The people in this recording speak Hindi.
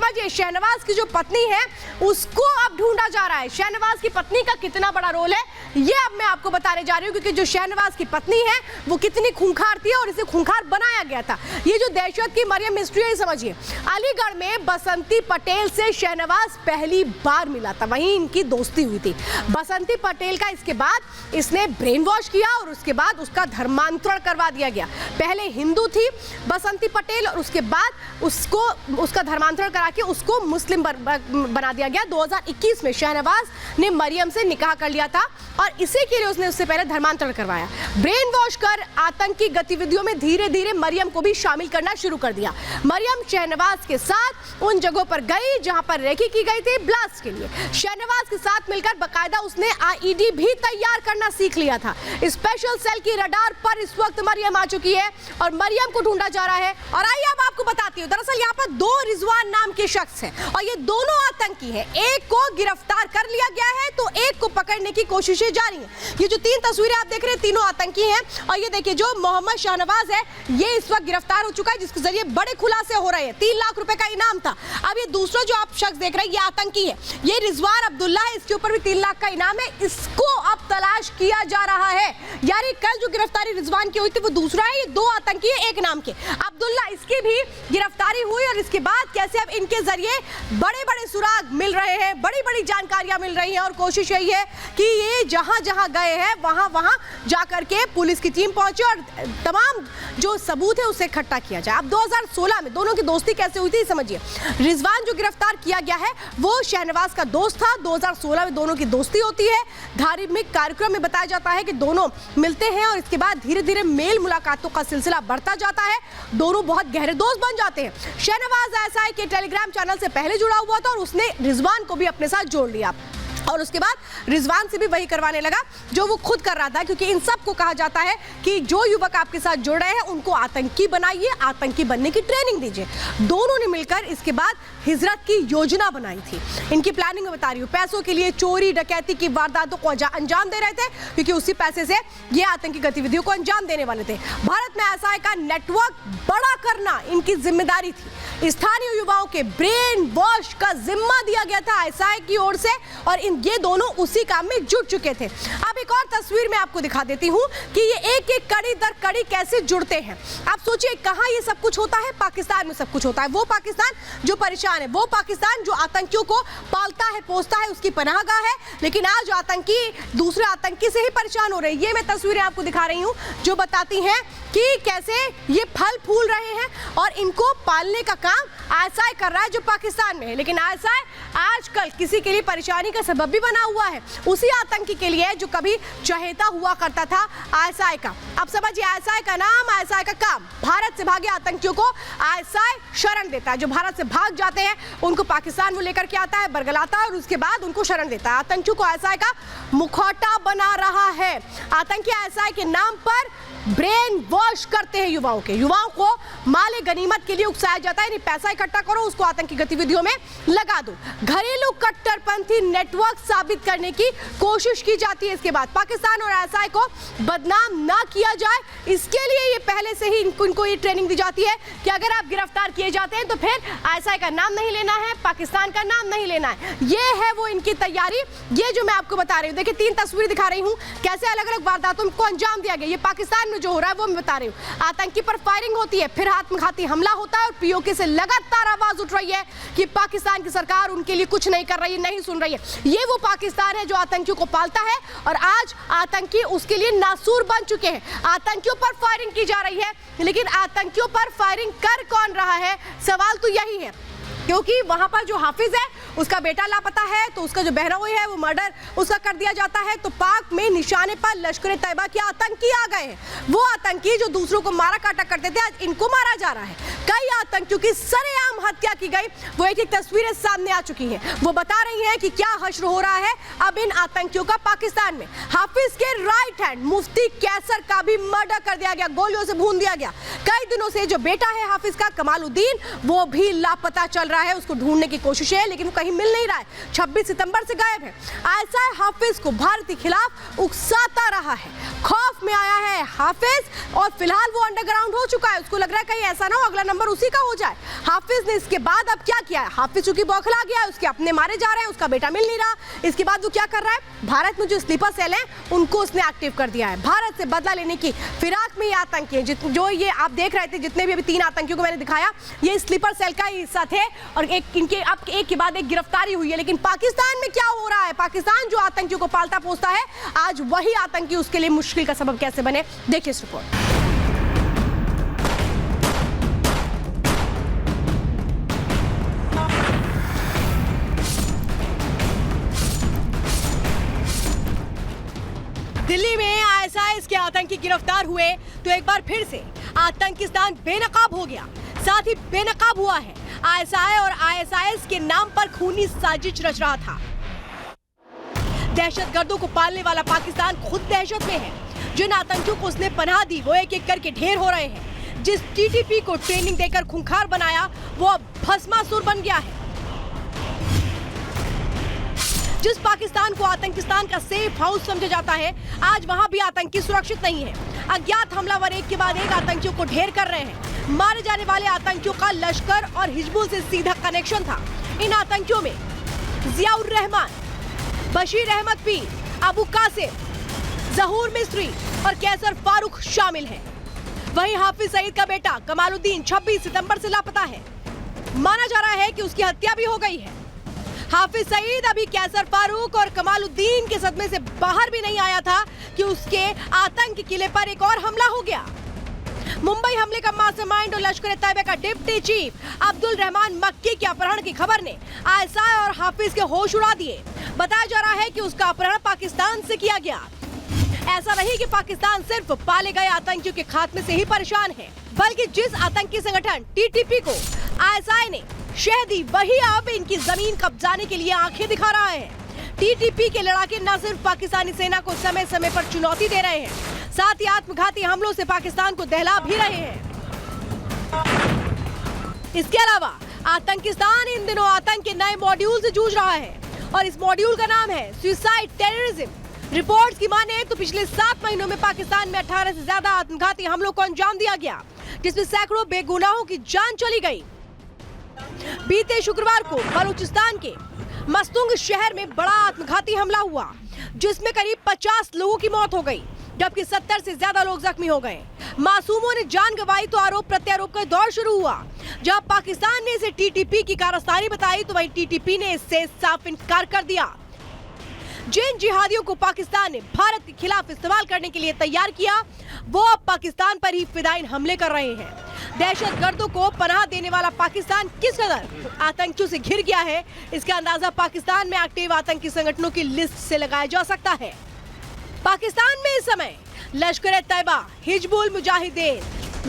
समझिए, शहनवाज की जो पत्नी है उसको अब ढूंढा जा रहा है। शहनवाज की पत्नी का कितना बड़ा रोल है ये अब मैं आपको बताने जा रही हूँ, क्योंकि जो शहनवाज की पत्नी है वो कितनी खूंखार थी और इसे खूंखार बनाया गया था। ये जो दहशत की मरियम मिस्ट्री है, समझिए, अलीगढ़ में बसंती पटेल से शहनवाज पहली बार मिला था, वहीं इनकी दोस्ती हुई थी। बसंती पटेल का इसके बाद इसने ब्रेन वॉश किया और उसके बाद उसका धर्मांतरण करवा दिया गया। पहले हिंदू थी बसंती पटेल और उसके बाद उसका धर्मांतरण करा के उसको मुस्लिम बना दिया गया। 2021 में शहनवाज ने मरियम से निकाह कर लिया था और इसी के लिए उसने उससे पहले धर्मांतरण करवाया। ब्रेन वॉश कर आतंकी गतिविधियों में धीरे धीरे मरियम को भी शामिल करना शुरू कर दिया। मरियम शहनवाज के साथ उन जगहों पर गई जहां पर रेकी की गई थी ब्लास्ट के लिए। शहनवाज के साथ मिलकर बकायदा उसने आईईडी भी तैयार करना सीख लिया था। स्पेशल सेल की रडार पर इस वक्त मरियम आ चुकी है और मरियम को ढूंढा जा रहा है। और आइए अब आपको बताती हूँ, दरअसल यहाँ पर दो रिजवान नाम के शख्स हैं और ये दोनों आतंकी हैं। एक को गिरफ्तार कर लिया गया है तो एक को पकड़ने की कोशिशें जारी हैं। ये जो तीन तस्वीरें आप देख रहे हैं तीनों आतंकी हैं और ये देखिए जो मोहम्मद शहनवाज है ये इस वक्त गिरफ्तार हो चुका है, जिसके जरिए बड़े खुलासे हो रहे हैं। 3 लाख रुपए का इनाम था। अब ये दूसरा जो आप शख्स देख रहे हैं ये आतंकी है, ये रिजवान अब्दुल्ला है, इसके ऊपर भी 3 लाख का इनाम है। इसको अब तलाश किया जा रहा है। यानी कल जो गिरफ्तारी रिजवान की हुई थी वो दूसरा है, ये 2 आतंकी है एक नाम के। अब्दुल्ला, इसकी भी गिरफ्तारी हुई और इसके बाद कैसे अब इनके जरिए बड़े बड़े सुराग मिल रहे हैं, बड़ी बड़ी जानकारियां मिल रही हैं और कोशिश यही है कि ये जहां जहां गए हैं वहां वहां जाकर के पुलिस की टीम पहुंचे और तमाम जो सबूत है उसे इकट्ठा किया जाए। अब 2016 में दोनों की दोस्ती कैसे हुई थी समझिए। रिजवान जो गिरफ्तार किया गया है वो शहनवाज का दोस्त था। 2016 में दोनों की दोस्ती होती है। धार्मिक कार्यक्रम में बताया जाता है कि दोनों मिलते हैं और इसके बाद धीरे धीरे मेल मुलाकातों का सिलसिला बढ़ता जाता है। दोनों बहुत गहरे दोस्त बन जाते हैं। शहनवाज एसआई के टेलीग्राम चैनल से पहले जुड़ा हुआ था और उसने रिजवान को भी अपने साथ जोड़ लिया और उसके बाद रिजवान से भी वही करवाने लगा जो वो खुद कर रहा था, क्योंकि इन सब को कहा जाता है कि जो युवक आपके साथ जुड़ रहे हैं उनको आतंकी बनाइए, आतंकी बनने की ट्रेनिंग दीजिए। दोनों ने मिलकर इसके बाद हिजरत की योजना बनाई थी। इनकी प्लानिंग में बता रही हूँ, पैसों के लिए चोरी डकैती की वारदातों को अंजाम दे रहे थे, क्योंकि उसी पैसे से ये आतंकी गतिविधियों को अंजाम देने वाले थे। भारत में एसआई का नेटवर्क बड़ा करना इनकी जिम्मेदारी थी। स्थानीय युवाओं के ब्रेन वॉश का जिम्मा दिया गया था एसआई की ओर से और ये दोनों उसी काम में जुट चुके थे। अब एक और तस्वीर मैं आपको दिखा देती हूँ कि ये एक एक कड़ी दर कड़ी कैसे जुड़ते हैं। आप सोचिए कहाँ ये सब कुछ होता है, पाकिस्तान में सब कुछ होता है। वो पाकिस्तान जो परेशान है, वो पाकिस्तान जो आतंकियों को पालता है पोसता है, उसकी पनाहगाह है, लेकिन आज आतंकी दूसरे आतंकी से ही परेशान हो रहे हैं। ये मैं तस्वीरें आपको दिखा रही हूँ जो बताती हैं कि कैसे ये फल फूल रहे हैं और इनको पालने का काम आईएसआई कर रहा है जो पाकिस्तान में है। लेकिन आईएसआई आजकल किसी के लिए परेशानी का सबब भी बना हुआ है, उसी आतंकी के लिए जो कभी चहेता हुआ करता था आईएसआई का। अब समझिए, आईएसआई का नाम, आईएसआई का काम। भारत से भागे आतंकियों को आईएसआई शरण देता है। जो भारत से भाग जाते हैं उनको पाकिस्तान वो लेकर के आता है, बरगलाता है और उसके बाद उनको शरण देता है। आतंकियों को आईएसआई का मुखौटा बना रहा है। आतंकी आईएसआई के नाम पर ब्रेन वॉश करते हैं युवाओं को माले गनीमत के लिए उकसाया जाता है। पैसा इकट्ठा करो, उसको आतंकी गतिविधियों में लगा दो। घरेलू कट्टरपंथी नेटवर्क साबित करने की कोशिश की जाती है। इसके बाद पाकिस्तान और आईएसआई को बदनाम ना किया जाए, इसके लिए ये पहले से ही इनको ये ट्रेनिंग दी जाती है कि अगर आप गिरफ्तार किए जाते हैं तो फिर आईएसआई का नाम नहीं लेना है, पाकिस्तान का नाम नहीं लेना है। ये है वो इनकी तैयारी। ये जो मैं आपको बता रही हूँ, देखिए 3 तस्वीरें दिखा रही हूँ कैसे अलग अलग वारदातों को अंजाम दिया गया। ये पाकिस्तान में जो हो रहा है वो मैं बता रही हूँ। आतंकी पर फायरिंग होती है, फिर आत्मघाती हमला होता है और पीओके से लगातार आवाज उठ रही है कि पाकिस्तान की सरकार उनके लिए कुछ नहीं कर रही है, नहीं सुन रही है। ये वो पाकिस्तान है जो आतंकियों को पालता है और आज आतंकी उसके लिए नासूर बन चुके हैं। आतंकियों पर फायरिंग की जा रही है, लेकिन आतंकियों पर फायरिंग कर कौन रहा है, सवाल तो यही है। क्योंकि वहां पर जो हाफिज है उसका बेटा लापता है, तो उसका जो बहनोई है वो मर्डर उसका कर दिया जाता है। तो पाक में निशाने पर लश्कर तैयबा के आतंकी आ गए हैं। वो आतंकी जो दूसरों को मारा काटा करते थे, आज इनको मारा जा रहा है। कई आतंकियों की सरेआम हत्या की गई, वो एक एक तस्वीरें सामने आ चुकी हैं। वो बता रही हैं कि क्या हश्र हो रहा है अब इन आतंकियों का पाकिस्तान में। हाफिज के राइट हैंड मुफ्ती कैसर का भी मर्डर कर दिया गया, गोलियों से भून दिया गया। कई दिनों से जो बेटा है हाफिज का कमालुद्दीन, वो भी लापता चल रहा है। उसको ढूंढने की कोशिश है लेकिन कहीं मिल नहीं रहा है, 26 सितंबर से गायब है। आईएसआई हाफिज को भारत के खिलाफ उकसाता रहा है, खौफ में आया है हाफिज और फिलहाल वो अंडरग्राउंड हो चुका है। उसको लग रहा है कहीं ऐसा ना हो अगला नंबर उसी का हो जाए। हाफिज ने इसके बाद अब क्या किया है, हाफिज चूंकि बौखला गया है, उसके अपने मारे जा रहे हैं, उसका बेटा मिल नहीं रहा। इसके बाद वो क्या कर रहा है, भारत में जो स्लीपर सेल है उनको उसने एक्टिव कर दिया है। भारत से बदला लेने की फिराक में ये आतंकी जो ये आप देख रहे थे, जितने भी अभी 3 आतंकियों को मैंने दिखाया, ये स्लीपर सेल का ही हिस्सा थे और इनके अब एक के बाद एक गिरफ्तारी हुई है। लेकिन पाकिस्तान में क्या हो रहा है, पाकिस्तान जो आतंकियों को पालता पोसता है, आज वही आतंकी उसके लिए मुश्किल का सबब कैसे बने, देखिए इस रिपोर्ट। दिल्ली में आईएसआई के आतंकी गिरफ्तार हुए तो एक बार फिर से आतंकिस्तान बेनकाब हो गया, साथ ही बेनकाब हुआ है आईएसआई और आईएसआईएस के नाम पर खूनी साजिश रच रहा था। दहशतगर्दों को पालने वाला पाकिस्तान खुद दहशत में है। जिन आतंकियों को उसने पनाह दी वो एक एक करके ढेर हो रहे हैं। जिस टीटीपी को ट्रेनिंग देकर खूंखार बनाया वो अब भस्मासुर बन गया है। जिस पाकिस्तान को आतंकिस्तान का सेफ हाउस समझा जाता है, आज वहां भी आतंकी सुरक्षित नहीं है। अज्ञात हमलावर एक के बाद एक आतंकियों को ढेर कर रहे हैं। मारे जाने वाले आतंकियों का लश्कर और हिजबुल से सीधा कनेक्शन था। इन आतंकियों में जियाउर रहमान, बशीर अहमद पीर, अबू कासिम, जहूर मिस्त्री और कैसर फारूक शामिल हैं। वहीं हाफिज सईद का बेटा कमालुद्दीन 26 सितंबर से लापता है। माना जा रहा है कि उसकी हत्या भी हो गई है। हाफिज सईद अभी कैसर फारूक और कमालुद्दीन के सदमे से बाहर भी नहीं आया था कि उसके आतंकी किले पर एक और हमला हो गया। मुंबई हमले का मास्टरमाइंड और लश्कर तैयबा का डिप्टी चीफ अब्दुल रहमान मक्की के अपहरण की खबर ने आईएसआई और हाफिज के होश उड़ा दिए। बताया जा रहा है कि उसका अपहरण पाकिस्तान से किया गया। ऐसा नहीं कि पाकिस्तान सिर्फ पाले गए आतंकियों के खात्मे से ही परेशान है, बल्कि जिस आतंकी संगठन टीटीपी को आईएसआई ने शह दी, वही अब इनकी जमीन कब्जाने के लिए आंखें दिखा रहा है। टीटीपी के लड़ाके न सिर्फ पाकिस्तानी सेना को समय समय पर चुनौती दे रहे हैं, साथ ही आत्मघाती हमलों से पाकिस्तान को दहला भी रहे हैं। इसके अलावा आतंकिस्तान इन दिनों आतंक के नए मॉड्यूल से जूझ रहा है और इस मॉड्यूल का नाम है सुसाइड टेररिज्म। रिपोर्ट्स की माने तो पिछले 7 महीनों में पाकिस्तान में 18 से ज्यादा आत्मघाती हमलों को अंजाम दिया गया, जिसमें सैकड़ों बेगुनाहों की जान चली गई। बीते शुक्रवार को बलूचिस्तान के मस्तुंग शहर में बड़ा आत्मघाती हमला हुआ, जिसमें करीब 50 लोगों की मौत हो गई, जबकि 70 से ज्यादा लोग जख्मी हो गए। मासूमों ने जान गंवाई तो आरोप प्रत्यारोप का दौर शुरू हुआ। जब पाकिस्तान ने इसे टीटीपी की कारस्तानी बताई तो वहीं टीटीपी ने इससे साफ इनकार कर दिया। जिन जिहादियों को पाकिस्तान ने भारत के खिलाफ इस्तेमाल करने के लिए तैयार किया, वो अब पाकिस्तान पर ही फिदायीन हमले कर रहे हैं। दहशतगर्दों को पनाह देने वाला पाकिस्तान किस कदर आतंकियों से घिर गया है, इसका अंदाजा पाकिस्तान में एक्टिव आतंकी संगठनों की लिस्ट से लगाया जा सकता है। पाकिस्तान में इस समय लश्कर तैयबा, हिजबुल मुजाहिदीन,